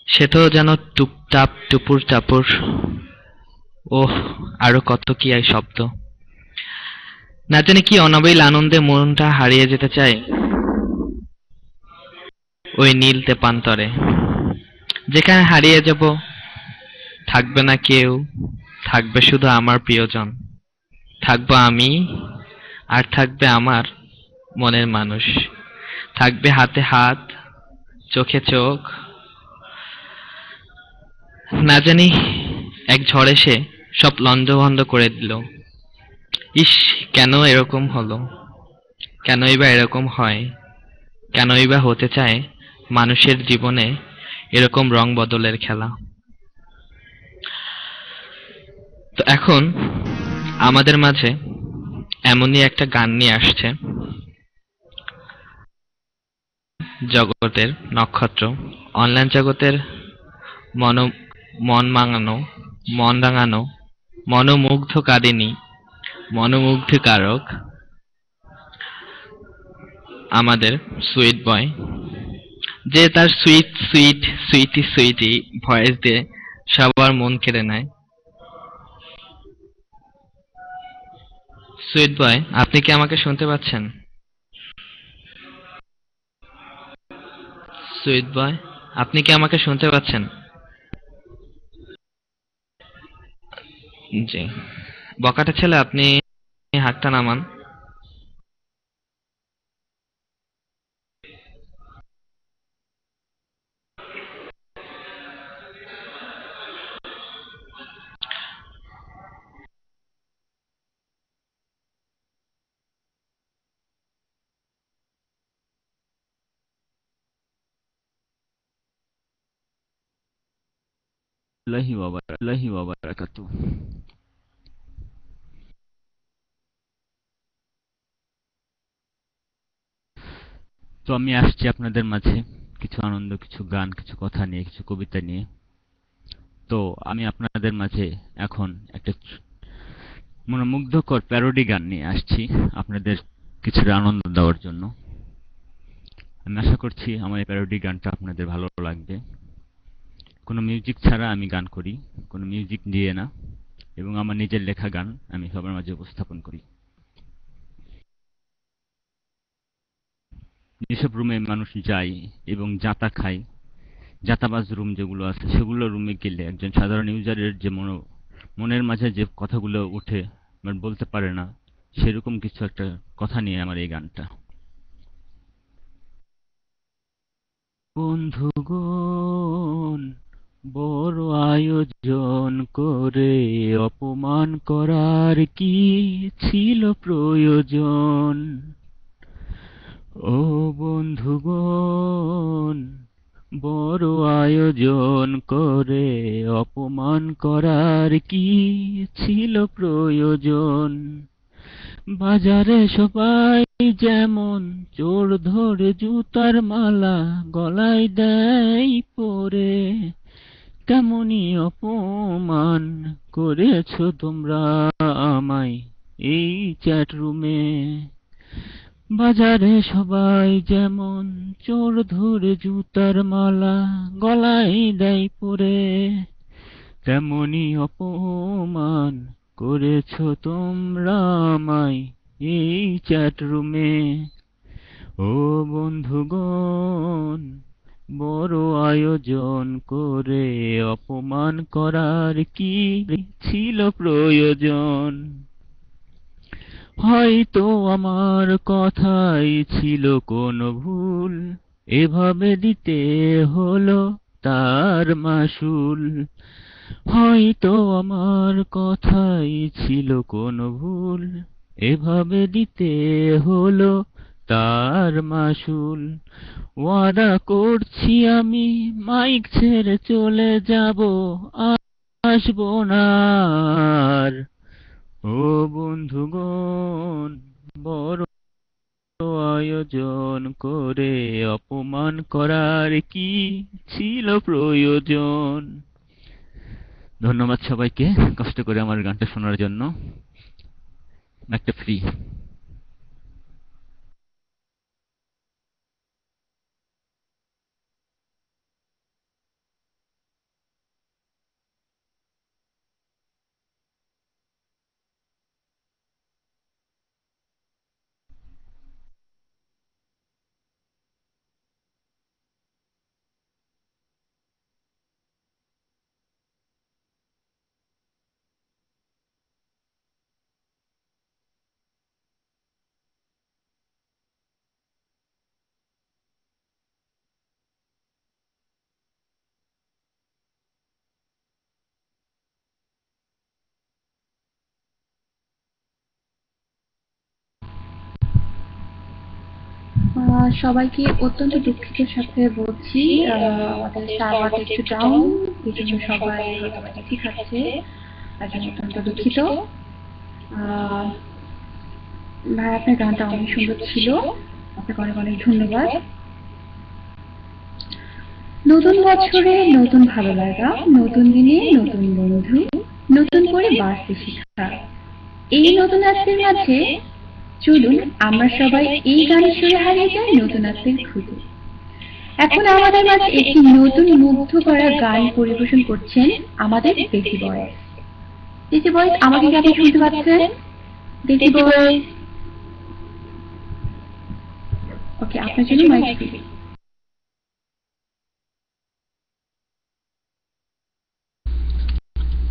সে তো যেন টুপটাপ টুপুর টাপুর, ওহ আরো কত কি আর শব্দ। না জানি কি অনাবিল আনন্দে মনটা হারিয়ে যেতে চায় ওই নীল তেপান্তরে, যেখানে হারিয়ে যাব থাকবে না কেউ, থাকবে শুধু আমার প্রিয়জন, থাকবো আমি আর থাকবে আমার মনের মানুষ, থাকবে হাতে হাত চোখে চোখ। না জানি এক ঝড় এসে সব লন্ডভন্ড করে দিল। ইস, কেন এরকম হলো, কেনই বা এরকম হয়, কেনই বা হতে চায় মানুষের জীবনে এরকম রং বদলের খেলা। তো এখন আমাদের মাঝে এমনই একটা গান নিয়ে আসছে জগতের নক্ষত্র, অনলাইন জগতের মন মন মাঙানো, মন রাঙানো, মনোমুগ্ধকারিণী, মনোমুগ্ধকারক আমাদের সুইট বয়, যে তার sweet sweet sweetie sweetie voice দিয়ে সবার মন কেড়ে নেয়। সুইট বয়, আপনি কি আমাকে শুনতে পাচ্ছেন? সুইট বয়, আপনি কি আমাকে শুনতে পাচ্ছেন? জি। বকাটা ছেলে, আপনি হাতটা নামান। লাহি ওয়াবারাকাতু। তো আমি আসছি আপনাদের মাঝে কিছু আনন্দ, কিছু গান, কিছু কথা নিয়ে, কিছু কবিতা নিয়ে। তো আমি আপনাদের মাঝে এখন একটা মনোমুগ্ধকর প্যারোডি গান নিয়ে আসছি আপনাদের কিছুটা আনন্দ দেওয়ার জন্য। আমি আশা করছি আমার এই প্যারোডি গানটা আপনাদের ভালো লাগবে। কোনো মিউজিক ছাড়া আমি গান করি, কোনো মিউজিক দিয়ে না, এবং আমার নিজের লেখা গান আমি সবার মাঝে উপস্থাপন করি। যেসব রুমে মানুষ যায় এবং জাতা খায়, জাতাবাজ রুম যেগুলো আছে, সেগুলো রুমে গেলে একজন সাধারণ ইউজারের যে মনের মাঝে যে কথাগুলো উঠে বাট বলতে পারে না, সেরকম কিছু একটা কথা নিয়ে আমার এই গানটা। বন্ধুগণ, বড় আয়োজন করে অপমান করার কি ছিল প্রয়োজন? ও বন্ধুগণ, বড় আয়োজন করে অপমান করার কি ছিল প্রয়োজন? বাজারে সবাই যেমন চোর ধরে জুতার মালা গলায় দেয় পরে, তেমনি অপমান করেছো তোমরা আমায় এই চ্যাট রুমে। বাজারে সবাই যেমন চোর ধরে জুতার মালা গলায় দেয় পরে, তেমনি অপমান করেছো তোমরা আমায় এই চ্যাট রুমে। ও বন্ধুগণ, বড় আয়োজন করে অপমান করার কি ছিল প্রয়োজন? হয়তো আমার কথাই ছিল কোনো ভুল, এভাবে দিতে হলো তার মাসুল। হয়তো আমার কথাই ছিল কোনো ভুল, এভাবে দিতে হলো তার মাসুল। ওয়াদা করছি আমি মাইক ছেড়ে চলে যাব, আসবো না আর। ও বন্ধুগণ, বড় আয়োজন করে অপমান করার কি ছিল প্রয়োজন? ধন্যবাদ সবাইকে কষ্ট করে আমার গানটা শোনার জন্য। একটা ফ্রি। সবাইকে অত্যন্ত দুঃখিত সাথে বলছি, আমাদের সার্ভারটা একটু ডাউন, এই জন্য সবাই ঠিক আছে, তার জন্য অত্যন্ত দুঃখিত। ভাই, আপনার গানটা অনেক সুন্দর ছিল, আপনাকে অনেক অনেক ধন্যবাদ। নতুন বছরে নতুন ভালো লাগা, নতুন দিনে নতুন বন্ধু, নতুন করে বাঁচতে শিক্ষা, এই নতুন আজকের মাঝে চলুন আমরা সবাই এই গানের সুরে হারিয়ে যাই নতুন আজকের খুঁজে। এখন আমাদের মাঝে একটি নতুন মুগ্ধ করা গান পরিবেশন করছেন আমাদের দেশি বয়েজ। দেশি বয়েজ, আমাকে কি আপনি শুনতে পাচ্ছেন? দেশি বয়েজ, ওকে, আপনার জন্য মাইক ফ্রি।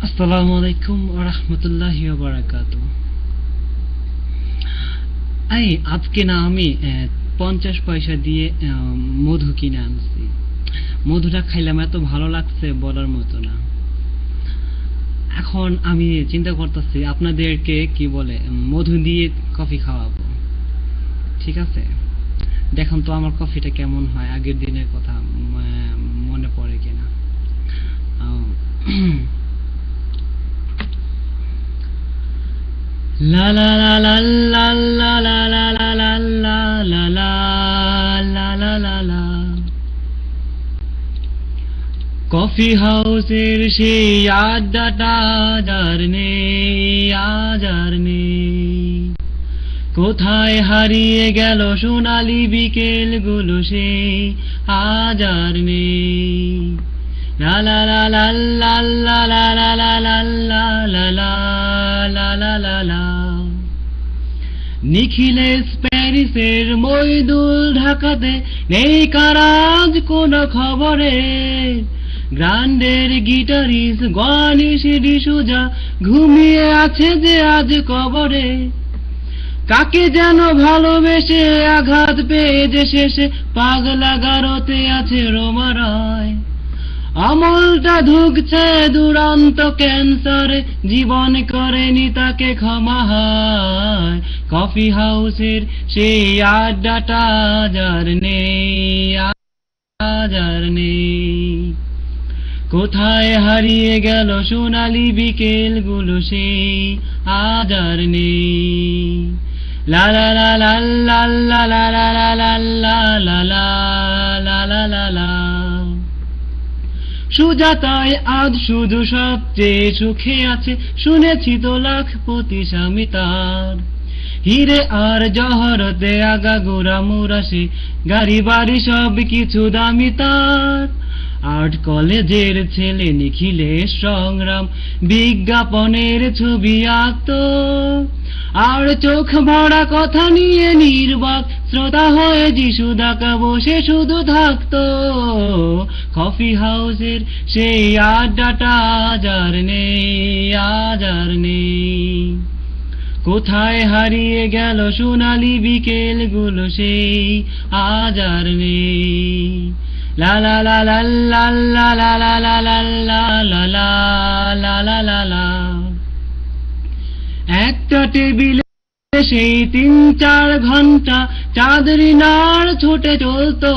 আসসালামু আলাইকুম ওয়া রাহমাতুল্লাহি ওয়া বারাকাতুহু। আজকে না আমি 50 পয়সা দিয়ে মধু কিনে আনছি। মধুটা খাইলাম, এত ভালো লাগছে বলার মতো না। এখন আমি চিন্তা করতেছি আপনাদেরকে কি বলে মধু দিয়ে কফি খাওয়াবো, ঠিক আছে? দেখুন তো আমার কফিটা কেমন হয়, আগের দিনের কথা মনে পড়ে কিনা। La la la la la la la la la la la la la la la la la coffee হাউসের সেই আড্ডাটা আজ আর নেই, কোথায় হারিয়ে গেল সোনালি বিকেল গুলো সেই আজ আর নেই। La la la la la la la la la la la la la la la la la Nikhilesh প্যারিসের মইদুল ঢাকাতে নেই কারাজ কোনো খবরে, গ্রান্ডের গিটারিস্ট গণেশ ডিসুজা ঘুমিয়ে আছে যে আজ কবরে। কাকে যেন ভালোবেসে আঘাত পেয়ে যে শেষে পাগলা গারোতে আছে রোমারায়, আমলটা ধুকছে দুরন্ত ক্যান্সারে, জীবন করেনি তাকে ক্ষমা হায়। কফি হাউসের সেই আড্ডাটা আজ আর নেই, কোথায় হারিয়ে গেল সোনালি বিকেল গুলো সেই আজ আর নেই। লা লা লা লা লা লা লা লা লা লা লা লা লা লা লা সুজাতায় আজ শুধু সবচেয়ে সুখে আছে, শুনেছি তো লাখপতি স্বামী তার। হিরে আর জহরতে আগাগোড়া মুরাসে, গাড়ি বাড়ি সব কিছু দামি তার। আর্ট কলেজের ছেলে নিখিলেশ সংগ্রাম বিজ্ঞাপনের ছবি আঁকতো, আর চোখ ভরা কথা নিয়ে নির্বাক শ্রোতা হয়ে যিশুদাকা বসে শুধু থাকতো। কফি হাউসের সেই আড্ডাটা আজ আর নেই, কোথায় হারিয়ে গেল সোনালি বিকেল গুলো সেই আজ আর নেই। লা লা লা লা লা লা লা লা লা লা লা লা লা লা লা লা একটা টেবিলে সেই 3-4 ঘন্টা চাঁদরি নাড় ছুটে চলতো,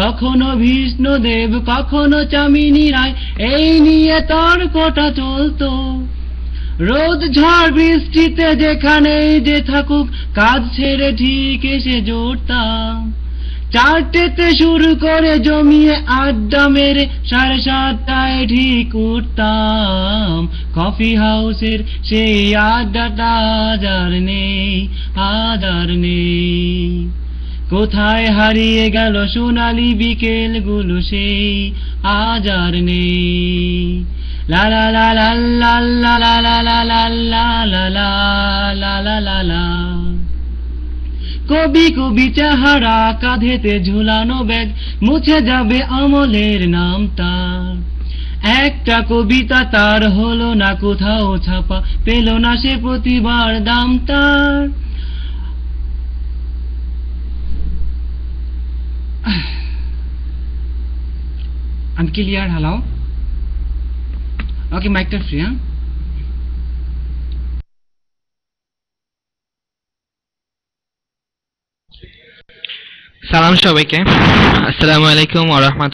কখনো বিষ্ণুদেব কখনো চামিনী রায়, এই নিয়ে তর্কটা চলতো। রোদ ঝড় বৃষ্টিতে যেখানেই যে থাকুক, কাজ ছেড়ে ঠিক এসে জুটতাম। 4টেতে শুরু করে জমিয়ে আড্ডা মেরে 7:30টায় ঠিক উঠতাম। কফি হাউসের সেই আড্ডাটা আজ আর নেই, কোথায় হারিয়ে গেল সোনালি বিকেল গুলো সেই আজ আর নেই। লা লা লা লা লা লা লা লা লা লা লা লা লা লা লা কবি চেহারা, কাঁধেতে ঝুলানো ব্যাগ, মুছে যাবে আমলের নাম তার। একটা কবিতা তার হলো না কোথাও ছাপা, পেল না সে প্রতিবার দাম তার। আমি ক্লিয়ার? হ্যালো, ওকে, মাইকটা ফ্রি। হ্যাঁ, সালাম সবাইকে। আসসালামু আলাইকুম ওয়া রাহমাতুল্লাহ।